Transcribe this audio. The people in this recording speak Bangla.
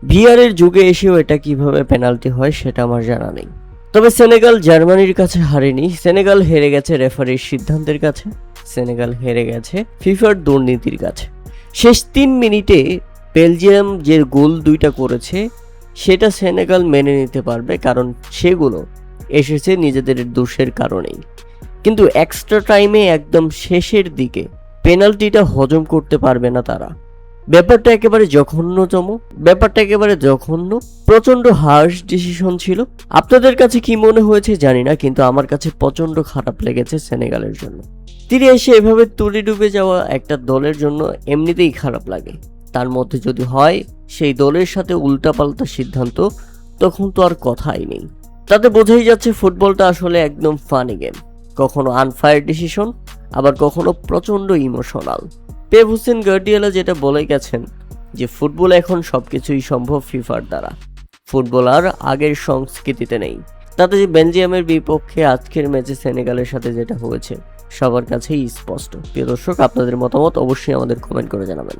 ভিআরের যুগে এসেও এটা কিভাবে পেনাল্টি হয় সেটা আমার জানা নেই। তবে সেনেগাল জার্মানির কাছে হারেনি, সেনেগাল হেরে গেছে রেফারির সিদ্ধান্তের কাছে, সেনেগাল হেরে গেছে ফিফার দুর্নীতির কাছে। শেষ 3 মিনিটে বেলজিয়াম যে গোল 2টা করেছে সেটা সেনেগাল মেনে নিতে পারবে, কারণ সেগুলো এসেছে নিজেদের দোষের কারণেই। কিন্তু এক্সট্রা টাইমে একদম শেষের দিকে পেনাল্টিটা হজম করতে পারবে না তারা। ব্যাপারটা একেবারে জঘন্য, প্রচন্ড হার্শ ডিসিশন ছিল। আপনাদের কাছে কি মনে হয়েছে জানি না, কিন্তু আমার কাছে প্রচন্ড খারাপ লেগেছে সেনেগালের জন্য। তীরে এসে এভাবে তলিয়ে ডুবে যাওয়া একটা দলের জন্য এমনিতেই খারাপ লাগে, তার মধ্যে যদি হয় সেই দলের সাথে উল্টাপাল্টা সিদ্ধান্ত, তখন তো আর কথাই নেই। তাতে বোঝাই যাচ্ছে ফুটবলটা আসলে একদম ফানি গেম, কখনো আনফায়ার ডিসিশন, আবার কখনো প্রচন্ড ইমোশনাল। পেপ হোসেন গার্ডিওলা যেটা বলে গেছেন যে ফুটবল এখন সবকিছুই সম্ভব ফিফার দ্বারা, ফুটবল আর আগের সংস্কৃতিতে নেই। তাতে যে বেলজিয়ামের বিপক্ষে আজকের ম্যাচে সেনেগালের সাথে যেটা হয়েছে সবার কাছেই স্পষ্ট। প্রিয় দর্শক, আপনাদের মতামত অবশ্যই আমাদের কমেন্ট করে জানাবেন।